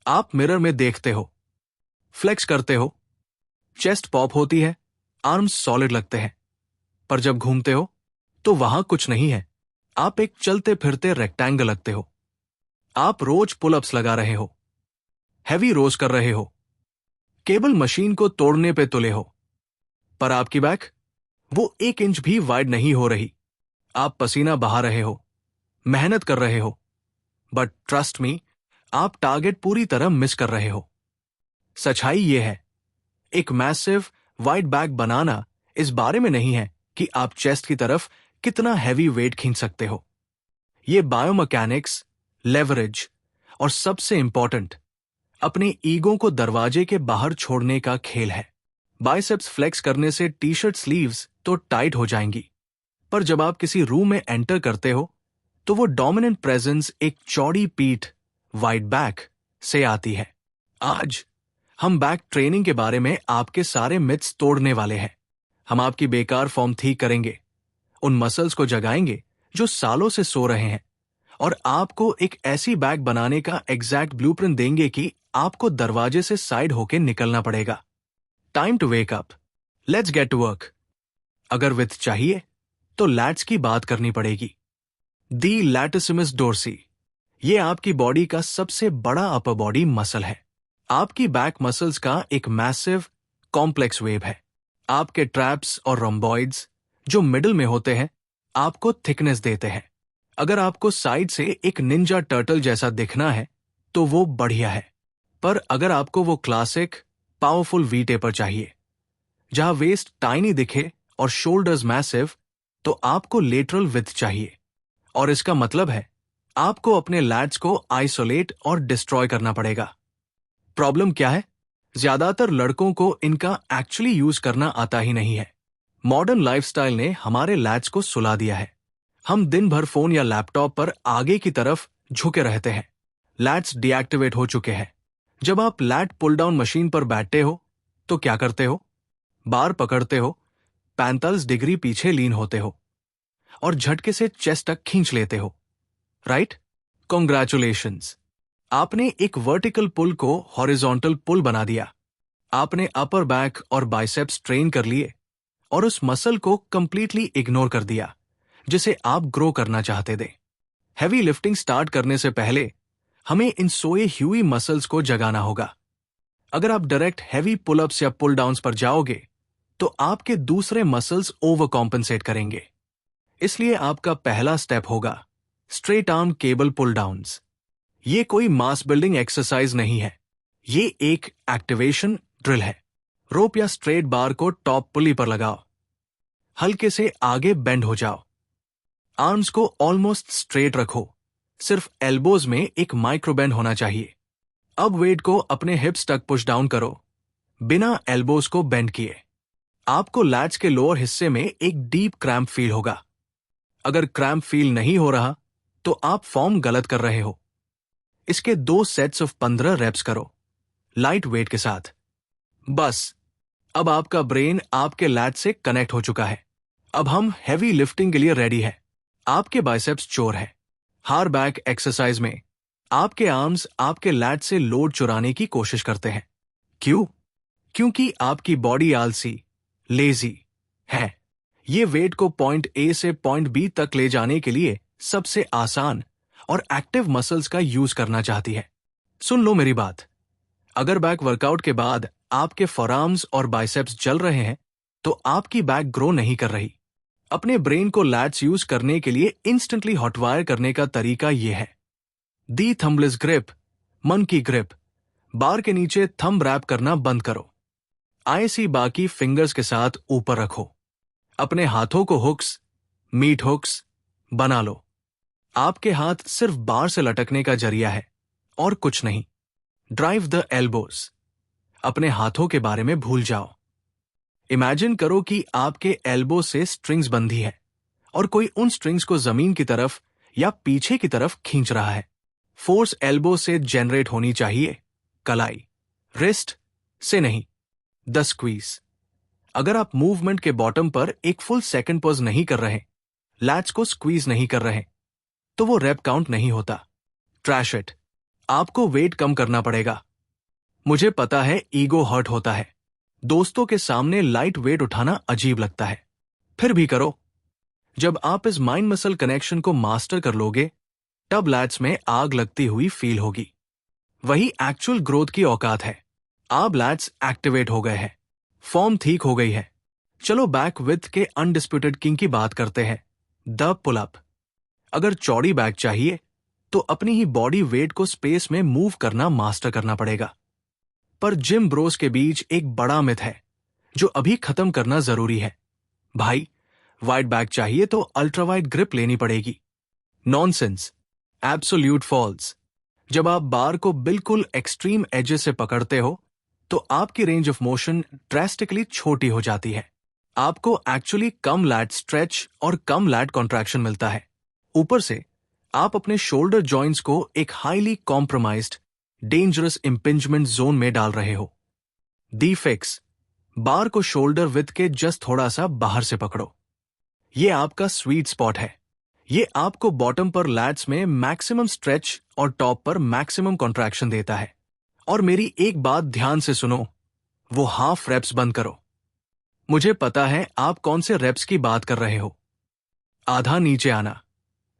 आप मिरर में देखते हो, फ्लेक्स करते हो, चेस्ट पॉप होती है, आर्म्स सॉलिड लगते हैं, पर जब घूमते हो तो वहां कुछ नहीं है। आप एक चलते फिरते रेक्टेंगल लगते हो। आप रोज पुलअप्स लगा रहे हो, हैवी रोज कर रहे हो, केबल मशीन को तोड़ने पे तुले हो, पर आपकी बैक वो 1 इंच भी वाइड नहीं हो रही। आप पसीना बहा रहे हो, मेहनत कर रहे हो, बट ट्रस्ट मी, आप टारगेट पूरी तरह मिस कर रहे हो। सच्चाई यह है, एक मैसिव वाइड बैक बनाना इस बारे में नहीं है कि आप चेस्ट की तरफ कितना हैवी वेट खींच सकते हो। ये बायोमैकेनिक्स, लेवरेज और सबसे इंपॉर्टेंट, अपने ईगो को दरवाजे के बाहर छोड़ने का खेल है। बाइसेप्स फ्लेक्स करने से टी शर्ट स्लीव्स तो टाइट हो जाएंगी, पर जब आप किसी रूम में एंटर करते हो तो वो डोमिनेंट प्रेजेंस एक चौड़ी पीठ, वाइड बैक से आती है। आज हम बैक ट्रेनिंग के बारे में आपके सारे मिथ्स तोड़ने वाले हैं। हम आपकी बेकार फॉर्म ठीक करेंगे, उन मसल्स को जगाएंगे जो सालों से सो रहे हैं, और आपको एक ऐसी बैक बनाने का एग्जैक्ट ब्लूप्रिंट देंगे कि आपको दरवाजे से साइड होके निकलना पड़ेगा। Time to wake up, let's get to work. अगर विथ चाहिए तो लैट्स की बात करनी पड़ेगी। दी लैटिसिमस डोर्सी, ये आपकी बॉडी का सबसे बड़ा अपर बॉडी मसल है। आपकी बैक मसल्स का एक मैसिव कॉम्प्लेक्स वेब है। आपके ट्रैप्स और रोम्बॉइड्स जो मिडिल में होते हैं आपको थिकनेस देते हैं। अगर आपको साइड से एक निंजा टर्टल जैसा दिखना है तो वो बढ़िया है, पर अगर आपको वो क्लासिक पावरफुल वी टेपर चाहिए जहां वेस्ट टाइनी दिखे और शोल्डर्स मैसिव, तो आपको लेटरल विड्थ चाहिए। और इसका मतलब है आपको अपने लैट्स को आइसोलेट और डिस्ट्रॉय करना पड़ेगा। प्रॉब्लम क्या है? ज्यादातर लड़कों को इनका एक्चुअली यूज करना आता ही नहीं है। मॉडर्न लाइफस्टाइल ने हमारे लैट्स को सुला दिया है। हम दिन भर फोन या लैपटॉप पर आगे की तरफ झुके रहते हैं। लैट्स डीएक्टिवेट हो चुके हैं। जब आप लैट पुल डाउन मशीन पर बैठते हो तो क्या करते हो? बार पकड़ते हो, 45 डिग्री पीछे लीन होते हो और झटके से चेस्ट तक खींच लेते हो, राइट? कॉन्ग्रेचुलेशंस, आपने एक वर्टिकल पुल को हॉरिजॉन्टल पुल बना दिया। आपने अपर बैक और बाइसेप्स ट्रेन कर लिए और उस मसल को कंप्लीटली इग्नोर कर दिया जिसे आप ग्रो करना चाहते थे। हैवी लिफ्टिंग स्टार्ट करने से पहले हमें इन सोए हुई मसल्स को जगाना होगा। अगर आप डायरेक्ट हैवी पुलअप्स या पुल डाउन्स पर जाओगे तो आपके दूसरे मसल्स ओवर कॉम्पेंसेट करेंगे। इसलिए आपका पहला स्टेप होगा straight arm cable pull downs. ये कोई मास बिल्डिंग एक्सरसाइज नहीं है, ये एक एक्टिवेशन ड्रिल है। रोप या स्ट्रेट बार को टॉप पुली पर लगाओ, हल्के से आगे बेंड हो जाओ, आर्म्स को ऑलमोस्ट स्ट्रेट रखो, सिर्फ एल्बोज में एक माइक्रो बेंड होना चाहिए। अब वेट को अपने हिप्स तक पुश डाउन करो, बिना एल्बोज को बेंड किए। आपको लैट्स के लोअर हिस्से में एक डीप क्रैम्प फील होगा। अगर क्रैम्प फील नहीं हो रहा तो आप फॉर्म गलत कर रहे हो। इसके 2 सेट्स ऑफ 15 रेप्स करो, लाइट वेट के साथ। बस, अब आपका ब्रेन आपके लैट से कनेक्ट हो चुका है। अब हम हैवी लिफ्टिंग के लिए रेडी है। आपके बाइसेप्स चोर है। हार बैक एक्सरसाइज में आपके आर्म्स आपके लैट से लोड चुराने की कोशिश करते हैं। क्यों? क्योंकि आपकी बॉडी आलसी, लेजी है। ये वेट को पॉइंट ए से पॉइंट बी तक ले जाने के लिए सबसे आसान और एक्टिव मसल्स का यूज करना चाहती है। सुन लो मेरी बात, अगर बैक वर्कआउट के बाद आपके फोरआर्म्स और बाइसेप्स जल रहे हैं तो आपकी बैक ग्रो नहीं कर रही। अपने ब्रेन को लैट्स यूज करने के लिए इंस्टेंटली हॉटवायर करने का तरीका यह है। दी थंबलेस ग्रिप, मन की ग्रिप। बार के नीचे थंब रैप करना बंद करो। आईसी बाकी फिंगर्स के साथ ऊपर रखो। अपने हाथों को हुक्स, मीट हुक्स बना लो। आपके हाथ सिर्फ बार से लटकने का जरिया है और कुछ नहीं। Drive the elbows. अपने हाथों के बारे में भूल जाओ। इमेजिन करो कि आपके एल्बो से स्ट्रिंग्स बंधी है और कोई उन स्ट्रिंग्स को जमीन की तरफ या पीछे की तरफ खींच रहा है। फोर्स एल्बो से जनरेट होनी चाहिए, कलाई, रिस्ट से नहीं। The squeeze. अगर आप मूवमेंट के बॉटम पर एक फुल सेकंड पॉज नहीं कर रहे, लैट्स को स्क्वीज नहीं कर रहे, तो वो रेप काउंट नहीं होता। Trash it. आपको वेट कम करना पड़ेगा। मुझे पता है ईगो हर्ट होता है, दोस्तों के सामने लाइट वेट उठाना अजीब लगता है, फिर भी करो। जब आप इस माइंड मसल कनेक्शन को मास्टर कर लोगे, तब लैट्स में आग लगती हुई फील होगी। वही एक्चुअल ग्रोथ की औकात है। आप लैट्स एक्टिवेट हो गए हैं, फॉर्म ठीक हो गई है। चलो बैक विथ के अनडिस्प्यूटेड किंग की बात करते हैं, द पुल अप। अगर चौड़ी बैक चाहिए तो अपनी ही बॉडी वेट को स्पेस में मूव करना मास्टर करना पड़ेगा। पर जिम ब्रोस के बीच एक बड़ा मिथ है जो अभी खत्म करना जरूरी है। भाई, वाइड बैक चाहिए तो अल्ट्रा वाइड ग्रिप लेनी पड़ेगी। Nonsense, absolute false. जब आप बार को बिल्कुल एक्सट्रीम एजेस से पकड़ते हो तो आपकी रेंज ऑफ मोशन ड्रेस्टिकली छोटी हो जाती है। आपको एक्चुअली कम लैट स्ट्रेच और कम लैट कॉन्ट्रैक्शन मिलता है। ऊपर से आप अपने शोल्डर जॉइंट्स को एक हाईली कॉम्प्रोमाइज्ड डेंजरस इंपिंजमेंट जोन में डाल रहे हो। दी फिक्स, बार को शोल्डर विथ के जस्ट थोड़ा सा बाहर से पकड़ो। ये आपका स्वीट स्पॉट है। ये आपको बॉटम पर लैट्स में मैक्सिमम स्ट्रेच और टॉप पर मैक्सिमम कॉन्ट्रैक्शन देता है। और मेरी एक बात ध्यान से सुनो, वो हाफ रेप्स बंद करो। मुझे पता है आप कौन से रेप्स की बात कर रहे हो। आधा नीचे आना,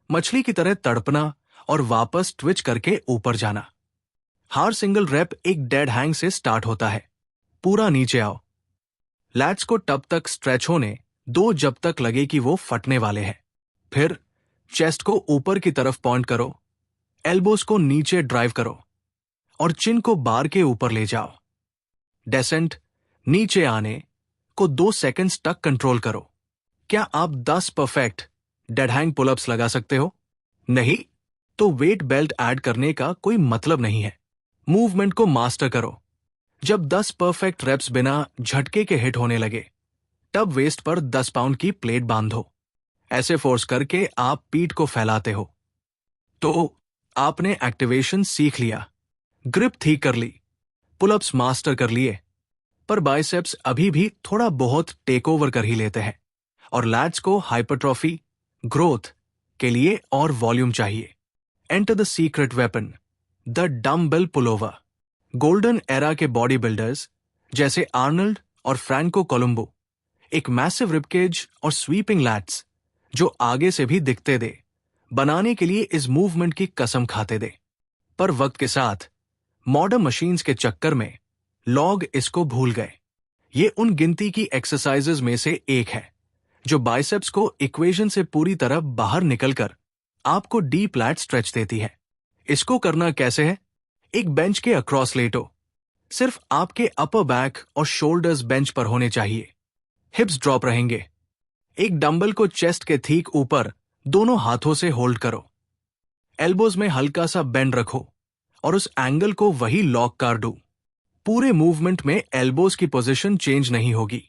मछली की तरह तड़पना और वापस ट्विच करके ऊपर जाना। हर सिंगल रेप एक डेड हैंग से स्टार्ट होता है। पूरा नीचे आओ। लैट्स को तब तक स्ट्रेच होने दो जब तक लगे कि वो फटने वाले हैं। फिर चेस्ट को ऊपर की तरफ पॉइंट करो, एल्बोस को नीचे ड्राइव करो और चिन को बार के ऊपर ले जाओ। डेसेंट, नीचे आने को 2 सेकंड्स तक कंट्रोल करो। क्या आप 10 परफेक्ट डेड हैंग पुलअप्स लगा सकते हो? नहीं? तो वेट बेल्ट ऐड करने का कोई मतलब नहीं है। मूवमेंट को मास्टर करो। जब 10 परफेक्ट रेप्स बिना झटके के हिट होने लगे, तब वेस्ट पर 10 पाउंड की प्लेट बांधो। ऐसे फोर्स करके आप पीठ को फैलाते हो। तो आपने एक्टिवेशन सीख लिया, ग्रिप ठीक कर ली, पुलअप्स मास्टर कर लिए, पर बाइसेप्स अभी भी थोड़ा बहुत टेक ओवर कर ही लेते हैं और लैट्स को हाइपरट्रॉफी ग्रोथ के लिए और वॉल्यूम चाहिए। Enter the secret weapon, the dumbbell pullover. Golden era के बॉडी बिल्डर्स जैसे आर्नल्ड और फ्रैंको कोलंबो एक मैसिव रिबकेज और स्वीपिंग लैट्स जो आगे से भी दिखते दे बनाने के लिए इस मूवमेंट की कसम खाते दे। पर वक्त के साथ मॉडर्न मशीन्स के चक्कर में लोग इसको भूल गए। ये उन गिनती की एक्सरसाइजेज में से एक है जो बाइसेप्स को इक्वेशन से पूरी तरह बाहर निकलकर आपको डीप लैट स्ट्रेच देती है। इसको करना कैसे है? एक बेंच के अक्रॉस लेटो। सिर्फ आपके अपर बैक और शोल्डर्स बेंच पर होने चाहिए। हिप्स ड्रॉप रहेंगे। एक डंबल को चेस्ट के ठीक ऊपर दोनों हाथों से होल्ड करो। एल्बोज में हल्का सा बेंड रखो और उस एंगल को वही लॉक कर दो। पूरे मूवमेंट में एल्बोज की पोजीशन चेंज नहीं होगी।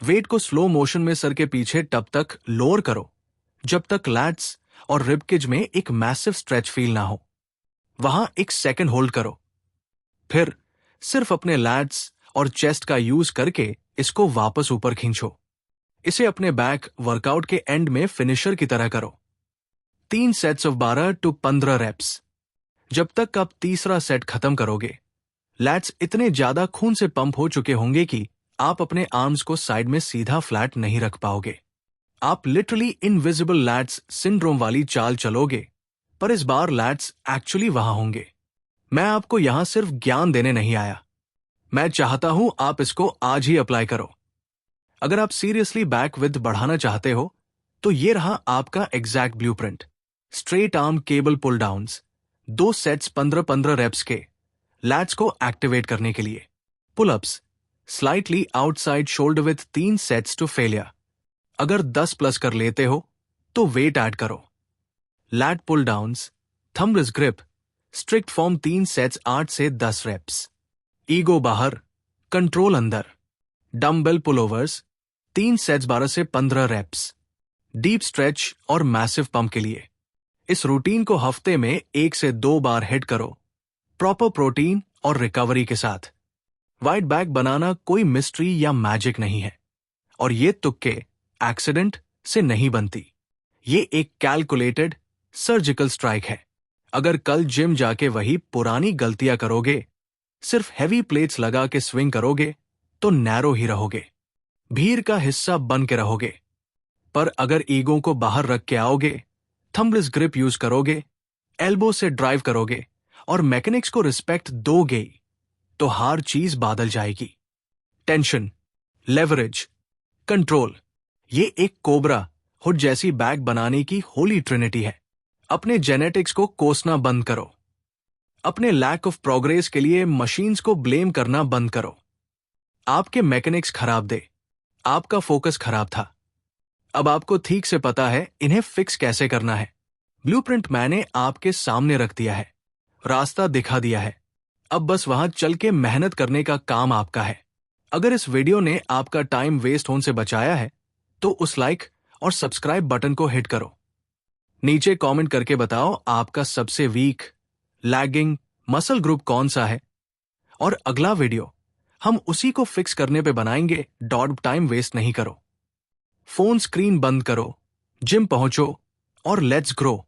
वेट को स्लो मोशन में सर के पीछे तब तक लोअर करो जब तक लैट्स और रिबकेज में एक मैसिव स्ट्रेच फील ना हो। वहां 1 सेकंड होल्ड करो, फिर सिर्फ अपने लैट्स और चेस्ट का यूज करके इसको वापस ऊपर खींचो। इसे अपने बैक वर्कआउट के एंड में फिनिशर की तरह करो। 3 सेट्स ऑफ 12 to 15 रेप्स। जब तक आप तीसरा सेट खत्म करोगे, लैट्स इतने ज्यादा खून से पंप हो चुके होंगे कि आप अपने आर्म्स को साइड में सीधा फ्लैट नहीं रख पाओगे। आप लिटरली इनविजिबल लैट्स सिंड्रोम वाली चाल चलोगे, पर इस बार लैट्स एक्चुअली वहां होंगे। मैं आपको यहां सिर्फ ज्ञान देने नहीं आया, मैं चाहता हूं आप इसको आज ही अप्लाई करो। अगर आप सीरियसली बैक विड्थ बढ़ाना चाहते हो तो ये रहा आपका exact blueprint. Straight arm cable pull downs, 2 sets 15-15 reps के लैट्स को एक्टिवेट करने के लिए। Pullups slightly outside shoulder with 3 sets to failure. अगर 10 प्लस कर लेते हो तो वेट ऐड करो। Lat pull downs, thumb wrist grip, strict form 3 sets 8 से 10 रेप्स। ईगो बाहर, कंट्रोल अंदर। डम्बेल पुलोवर्स 3 सेट्स 12 से 15 रेप्स। डीप स्ट्रेच और मैसिव पंप के लिए इस रूटीन को हफ्ते में 1 से 2 बार हिट करो, प्रॉपर प्रोटीन और रिकवरी के साथ। वाइड बैक बनाना कोई मिस्ट्री या मैजिक नहीं है और ये तुक्के एक्सीडेंट से नहीं बनती। ये एक कैलकुलेटेड सर्जिकल स्ट्राइक है। अगर कल जिम जाके वही पुरानी गलतियां करोगे, सिर्फ हैवी प्लेट्स लगा के स्विंग करोगे, तो नैरो ही रहोगे, भीड़ का हिस्सा बन के रहोगे। पर अगर ईगो को बाहर रख के आओगे, थंबलेस ग्रिप यूज करोगे, एल्बो से ड्राइव करोगे और मैकेनिक्स को रिस्पेक्ट दोगे, तो हर चीज बदल जाएगी। टेंशन, लेवरेज, कंट्रोल, ये एक कोबरा हुड जैसी बैग बनाने की होली ट्रिनिटी है। अपने जेनेटिक्स को कोसना बंद करो। अपने लैक ऑफ प्रोग्रेस के लिए मशीन्स को ब्लेम करना बंद करो। आपके मैकेनिक्स खराब थे, आपका फोकस खराब था। अब आपको ठीक से पता है इन्हें फिक्स कैसे करना है। ब्लूप्रिंट मैंने आपके सामने रख दिया है, रास्ता दिखा दिया है। अब बस वहां चल के मेहनत करने का काम आपका है। अगर इस वीडियो ने आपका टाइम वेस्ट होने से बचाया है, तो उस लाइक और सब्सक्राइब बटन को हिट करो। नीचे कमेंट करके बताओ आपका सबसे वीक, लैगिंग मसल ग्रुप कौन सा है, और अगला वीडियो हम उसी को फिक्स करने पे बनाएंगे। डॉट टाइम वेस्ट नहीं करो। फोन स्क्रीन बंद करो, जिम पहुंचो और लेट्स ग्रो।